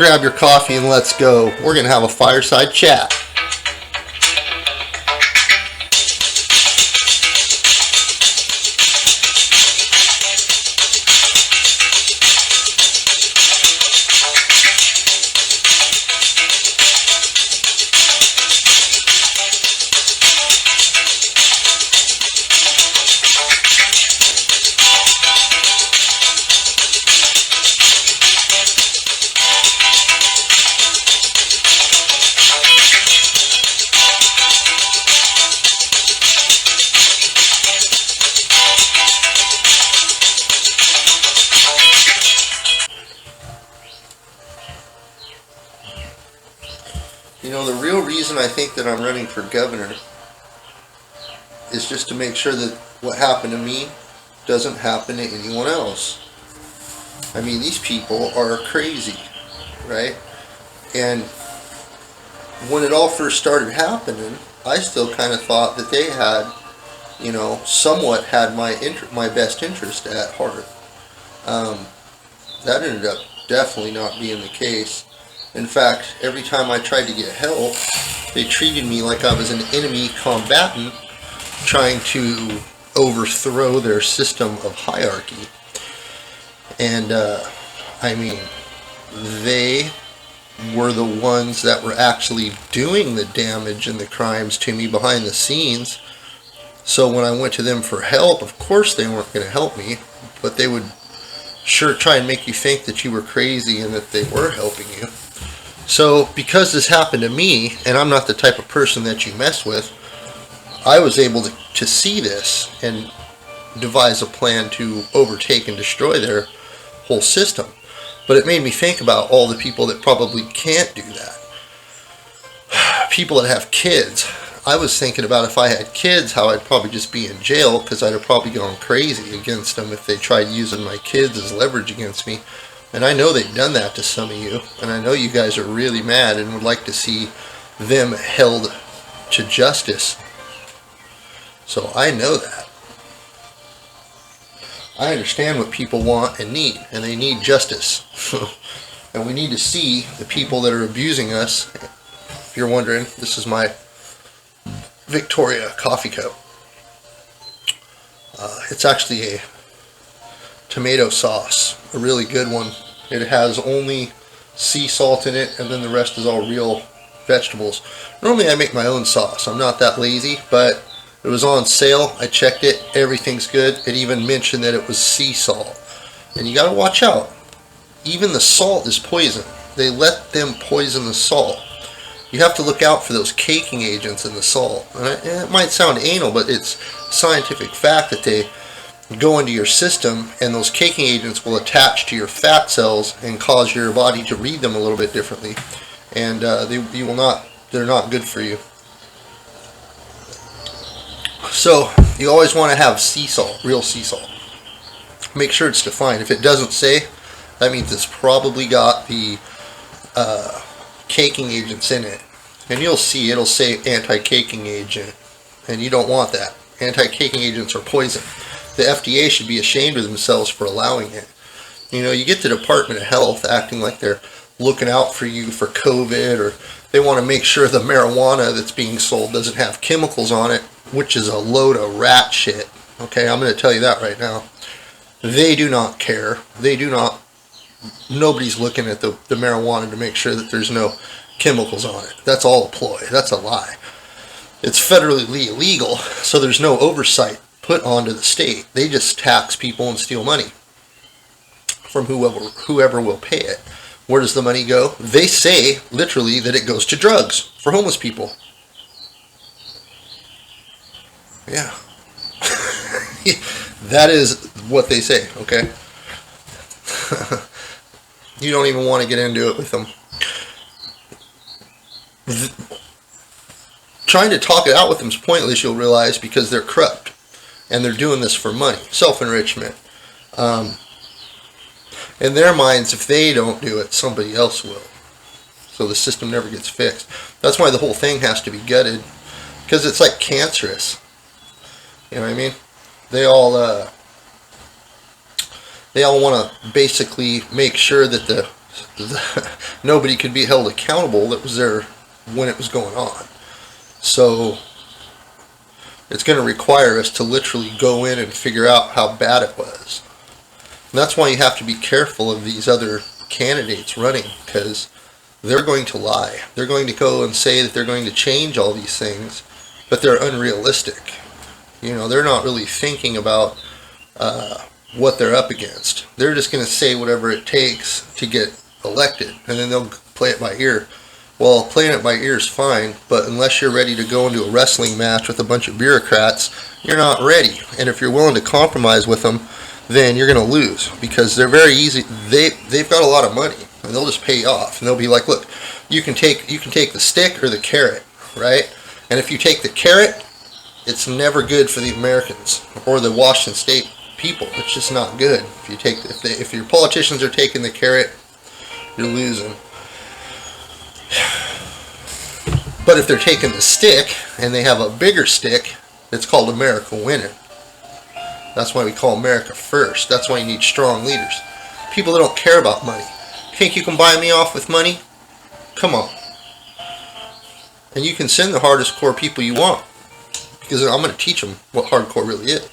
grab your coffee and let's go. We're going to have a fireside chat. You know, the real reason I think that I'm running for governor is just to make sure that what happened to me doesn't happen to anyone else. I mean, these people are crazy, right? And when it all first started happening, I still kind of thought that they had, you know, somewhat had my best interest at heart. That ended up definitely not being the case. In fact, every time I tried to get help, they treated me like I was an enemy combatant trying to overthrow their system of hierarchy. And, I mean, they were the ones that were actually doing the damage and the crimes to me behind the scenes. So when I went to them for help, of course they weren't going to help me, but they would sure try and make you think that you were crazy and that they were helping you. So because this happened to me, and I'm not the type of person that you mess with, I was able to see this and devise a plan to overtake and destroy their whole system. But it made me think about all the people that probably can't do that. People that have kids. I was thinking about if I had kids, how I'd probably just be in jail because I'd have probably gone crazy against them if they tried using my kids as leverage against me. And I know they've done that to some of you, and I know you guys are really mad and would like to see them held to justice. So I know that. I understand what people want and need, and they need justice. And we need to see the people that are abusing us. If you're wondering, this is my Victoria coffee cup. It's actually a tomato sauce, a really good one. It has only sea salt in it, and then the rest is all real vegetables. Normally I make my own sauce. I'm not that lazy, but it was on sale. I checked it. Everything's good. It even mentioned that it was sea salt. And you gotta watch out. Even the salt is poison. They let them poison the salt. You have to look out for those caking agents in the salt. And it might sound anal, but it's scientific fact that they go into your system, and those caking agents will attach to your fat cells and cause your body to read them a little bit differently. And they're not good for you. So you always want to have sea salt, real sea salt. Make sure it's defined. If it doesn't say, that means it's probably got the caking agents in it. And you'll see it'll say anti-caking agent, and you don't want that. Anti-caking agents are poison. The FDA should be ashamed of themselves for allowing it. You know, you get the Department of Health acting like they're looking out for you for COVID, or they want to make sure the marijuana that's being sold doesn't have chemicals on it, which is a load of rat shit. Okay, I'm going to tell you that right now. They do not care. Nobody's looking at the marijuana to make sure that there's no chemicals on it. That's all a ploy. That's a lie. It's federally illegal, so there's no oversight put onto the state. They just tax people and steal money from whoever will pay it. Where does the money go? They say, literally, that it goes to drugs for homeless people. Yeah. That is what they say, okay? You don't even want to get into it with them. Trying to talk it out with them is pointless, you'll realize, because they're corrupt. And they're doing this for money. Self-enrichment. In their minds, if they don't do it, somebody else will. So the system never gets fixed. That's why the whole thing has to be gutted. Because it's like cancerous. You know what I mean? They all want to basically make sure that the nobody could be held accountable that was there when it was going on. So it's going to require us to literally go in and figure out how bad it was. And that's why you have to be careful of these other candidates running, because they're going to lie. They're going to go and say that they're going to change all these things, but they're unrealistic. You know, they're not really thinking about what they're up against. They're just going to say whatever it takes to get elected, and then they'll play it by ear. Well, playing it by ear is fine, but unless you're ready to go into a wrestling match with a bunch of bureaucrats, you're not ready. And if you're willing to compromise with them, then you're going to lose, because they're very easy. They've got a lot of money, and they'll just pay you off. And they'll be like, look, you can take the stick or the carrot, right? And if you take the carrot, it's never good for the Americans or the Washington State people. It's just not good. If your politicians are taking the carrot, you're losing. But if they're taking the stick and they have a bigger stick, it's called America winning. That's why we call America first. That's why you need strong leaders. People that don't care about money. Think you can buy me off with money? Come on. And you can send the hardest core people you want, because I'm going to teach them what hardcore really is.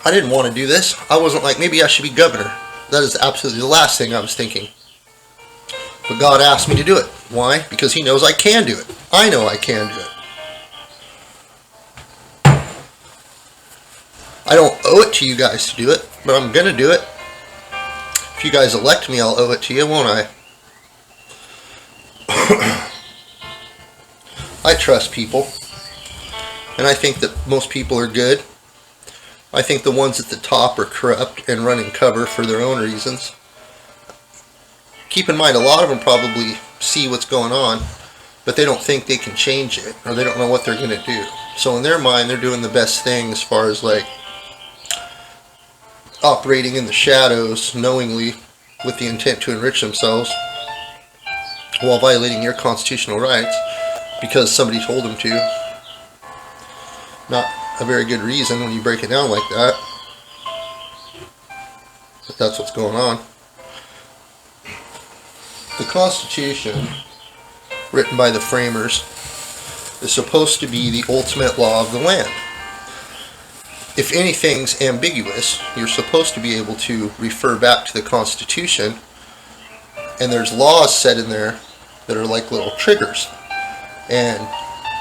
I didn't want to do this. I wasn't like, maybe I should be governor. That is absolutely the last thing I was thinking. But God asked me to do it. Why? Because He knows I can do it. I know I can do it. I don't owe it to you guys to do it, but I'm going to do it. If you guys elect me, I'll owe it to you, won't I? I trust people, and I think that most people are good. I think the ones at the top are corrupt and running cover for their own reasons. Keep in mind, a lot of them probably see what's going on, but they don't think they can change it, or they don't know what they're going to do. So in their mind, they're doing the best thing as far as like operating in the shadows knowingly with the intent to enrich themselves while violating your constitutional rights because somebody told them to. Not a very good reason when you break it down like that, but that's what's going on. The Constitution, written by the framers, is supposed to be the ultimate law of the land. If anything's ambiguous, you're supposed to be able to refer back to the Constitution, and there's laws set in there that are like little triggers. And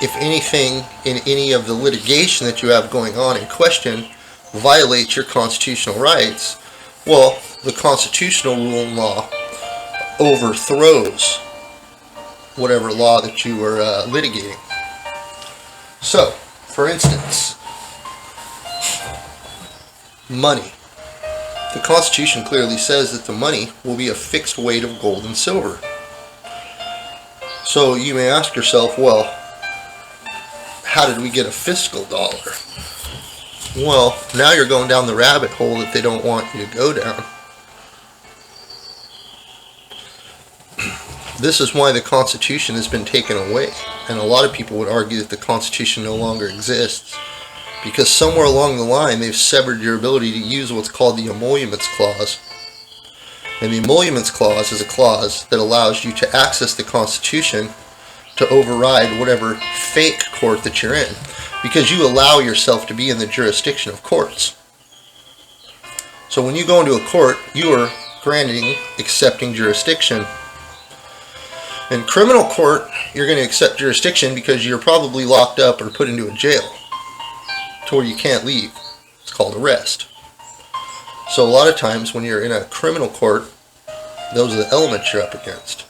if anything in any of the litigation that you have going on in question violates your constitutional rights, well, the constitutional rule and law overthrows whatever law that you were litigating. So, for instance, money. The Constitution clearly says that the money will be a fixed weight of gold and silver. So you may ask yourself, well, how did we get a fiscal dollar? Well, now you're going down the rabbit hole that they don't want you to go down. This is why the Constitution has been taken away. And a lot of people would argue that the Constitution no longer exists, because somewhere along the line they've severed your ability to use what's called the Emoluments Clause. And the Emoluments Clause is a clause that allows you to access the Constitution to override whatever fake court that you're in, because you allow yourself to be in the jurisdiction of courts. So when you go into a court, you are accepting jurisdiction. In criminal court, you're going to accept jurisdiction because you're probably locked up or put into a jail to where you can't leave. It's called arrest. So a lot of times when you're in a criminal court, those are the elements you're up against.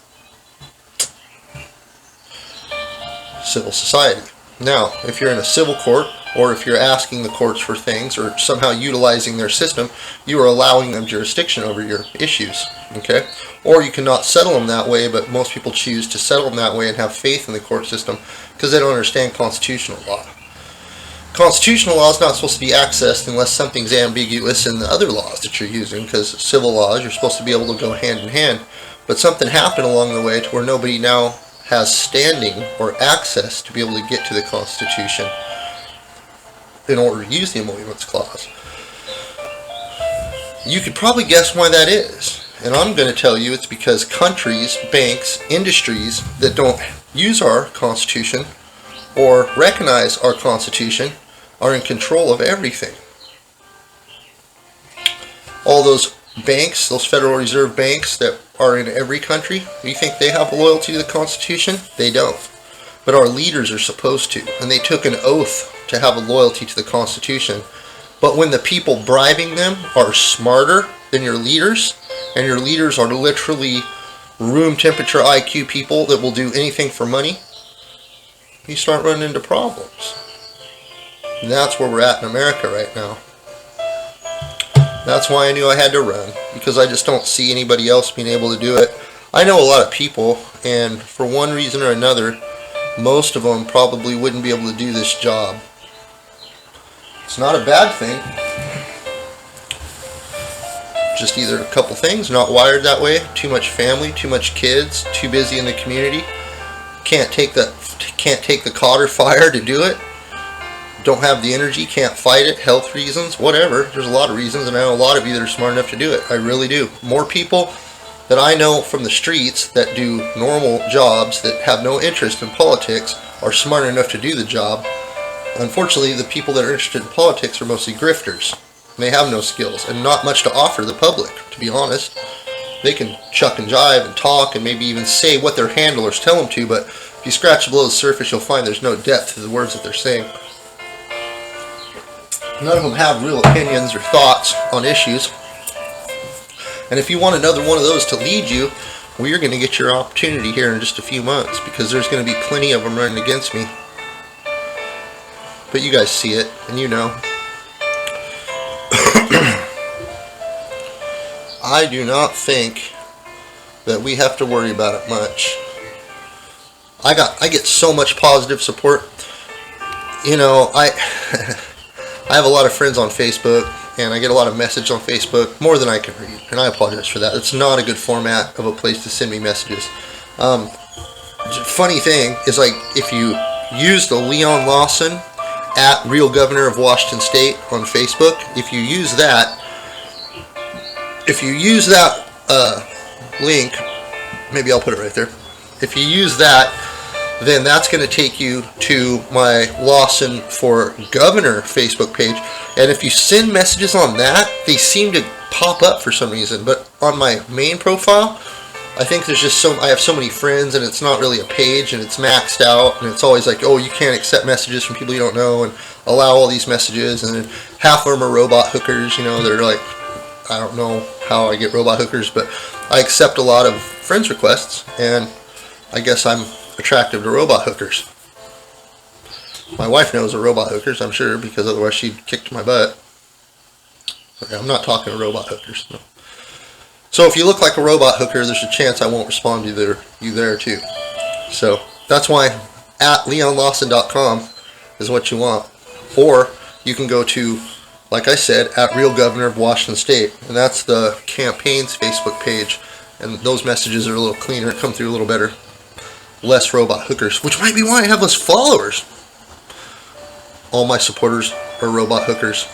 Civil society. Now, if you're in a civil court, or if you're asking the courts for things, or somehow utilizing their system, you are allowing them jurisdiction over your issues. Okay? Or you cannot settle them that way, but most people choose to settle them that way and have faith in the court system because they don't understand constitutional law. Constitutional law is not supposed to be accessed unless something's ambiguous in the other laws that you're using, because civil laws, you're supposed to be able to go hand in hand. But something happened along the way to where nobody now has standing or access to be able to get to the Constitution in order to use the Emoluments Clause. You could probably guess why that is. And I'm going to tell you it's because countries, banks, industries that don't use our Constitution or recognize our Constitution are in control of everything. All those banks, those Federal Reserve banks that are in every country, do you think they have loyalty to the Constitution? They don't. But our leaders are supposed to, and they took an oath to have a loyalty to the Constitution. But when the people bribing them are smarter than your leaders, and your leaders are literally room temperature IQ people that will do anything for money, you start running into problems. And that's where we're at in America right now. That's why I knew I had to run, because I just don't see anybody else being able to do it. I know a lot of people, and for one reason or another, most of them probably wouldn't be able to do this job. It's not a bad thing. Just either a couple things, not wired that way, too much family, too much kids, too busy in the community, can't take the cotter fire to do it, don't have the energy, can't fight it, health reasons, whatever. There's a lot of reasons, and I know a lot of you that are smart enough to do it. I really do. More people that I know from the streets that do normal jobs that have no interest in politics are smart enough to do the job. Unfortunately, the people that are interested in politics are mostly grifters. And they have no skills and not much to offer the public, to be honest. They can chuck and jive and talk and maybe even say what their handlers tell them to, but if you scratch below the surface, you'll find there's no depth to the words that they're saying. None of them have real opinions or thoughts on issues. And if you want another one of those to lead you, well, you're going to get your opportunity here in just a few months, because there's going to be plenty of them running against me. But you guys see it, and you know. I do not think that we have to worry about it much. I get so much positive support. You know, I have a lot of friends on Facebook, and I get a lot of messages on Facebook, more than I can read, and I apologize for that. It's not a good format of a place to send me messages. Funny thing is, like, if you use the Leon Lawson at Real Governor of Washington State on Facebook, if you use that link, maybe I'll put it right there. If you use that, then that's going to take you to my Lawson for Governor Facebook page. And if you send messages on that, they seem to pop up for some reason. But on my main profile, I think there's just I have so many friends, and it's not really a page, and it's maxed out, and it's always like, oh, you can't accept messages from people you don't know, and allow all these messages, and then half of them are robot hookers, you know, they're like, I don't know how I get robot hookers, but I accept a lot of friends requests, and I guess I'm attractive to robot hookers. My wife knows the robot hookers, I'm sure, because otherwise she'd kicked my butt. Okay, I'm not talking to robot hookers, no. So if you look like a robot hooker, there's a chance I won't respond to you there too. So that's why at leonlawson.com is what you want. Or you can go to, like I said, at Real Governor of Washington State, and that's the campaign's Facebook page, and those messages are a little cleaner, come through a little better. Less robot hookers, which might be why I have less followers. All my supporters are robot hookers.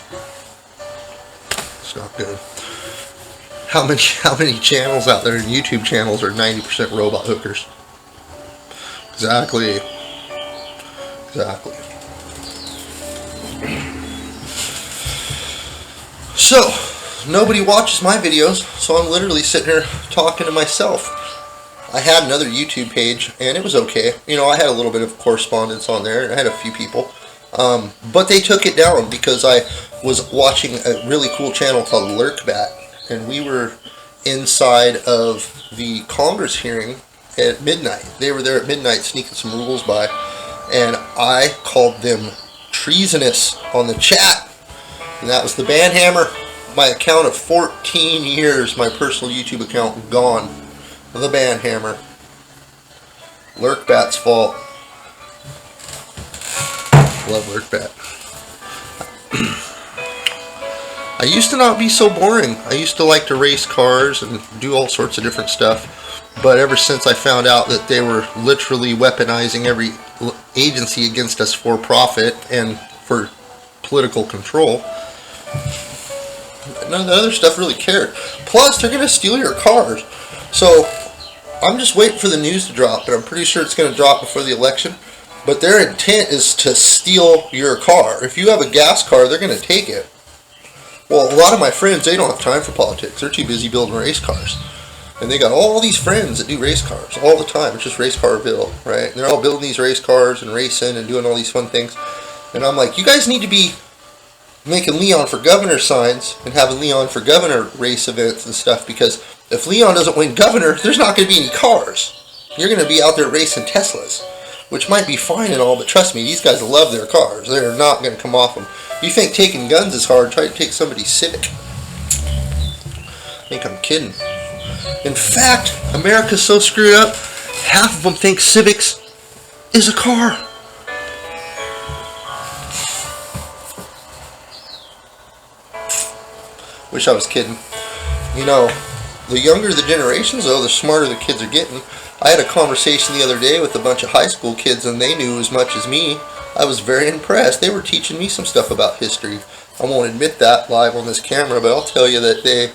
It's not good. How many channels out there, YouTube channels, are 90% robot hookers? Exactly. So, nobody watches my videos, so I'm literally sitting here talking to myself. I had another YouTube page, and it was okay. You know, I had a little bit of correspondence on there. I had a few people. But they took it down because I was watching a really cool channel called Lurkbat, and we were inside of the Congress hearing at midnight. They were there at midnight sneaking some rules by, and I called them treasonous on the chat, and that was the banhammer. My account of 14 years, my personal YouTube account, gone. The banhammer. Lurkbat's fault. Love Lurkbat. I used to not be so boring. I used to like to race cars and do all sorts of different stuff. But ever since I found out that they were literally weaponizing every agency against us for profit and for political control, None of the other stuff really cared. Plus, they're going to steal your cars. So, I'm just waiting for the news to drop, but I'm pretty sure it's going to drop before the election. But their intent is to steal your car. If you have a gas car, they're going to take it. Well, a lot of my friends, they don't have time for politics. They're too busy building race cars. And they got all these friends that do race cars all the time. It's just race carville, right? And they're all building these race cars and racing and doing all these fun things. And I'm like, you guys need to be making Leon for governor signs and having Leon for governor race events and stuff, because if Leon doesn't win governor, there's not going to be any cars. You're going to be out there racing Teslas, which might be fine and all, but trust me, these guys love their cars. They're not going to come off them. You think taking guns is hard? Try to take somebody's Civic. I think I'm kidding. In fact, America's so screwed up, half of them think Civics is a car. Wish I was kidding. You know, the younger the generations, though, the smarter the kids are getting. I had a conversation the other day with a bunch of high school kids, and they knew as much as me. I was very impressed. They were teaching me some stuff about history. I won't admit that live on this camera, but I'll tell you that they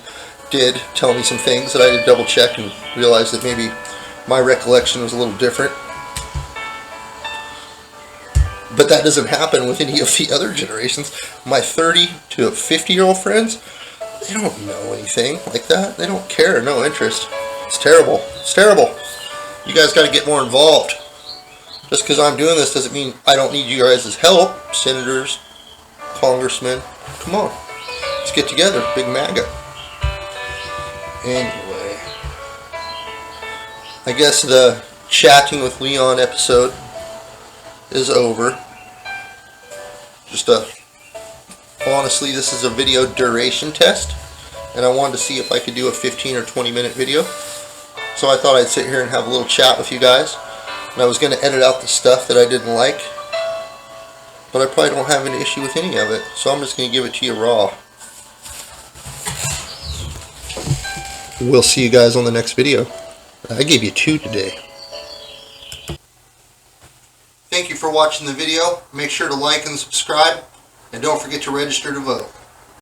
did tell me some things that I did double check and realized that maybe my recollection was a little different. But that doesn't happen with any of the other generations. My 30 to 50-year-old friends, they don't know anything like that. They don't care, no interest. It's terrible. It's terrible. You guys got to get more involved. Just because I'm doing this doesn't mean I don't need you guys' help. Senators, congressmen, come on. Let's get together. Big MAGA. Anyway, I guess the chatting with Leon episode is over. Honestly, this is a video duration test, and I wanted to see if I could do a 15 or 20 minute video. So I thought I'd sit here and have a little chat with you guys. And I was going to edit out the stuff that I didn't like, but I probably don't have an issue with any of it, so I'm just going to give it to you raw. We'll see you guys on the next video. I gave you 2 today. Thank you for watching the video. Make sure to like and subscribe, and don't forget to register to vote.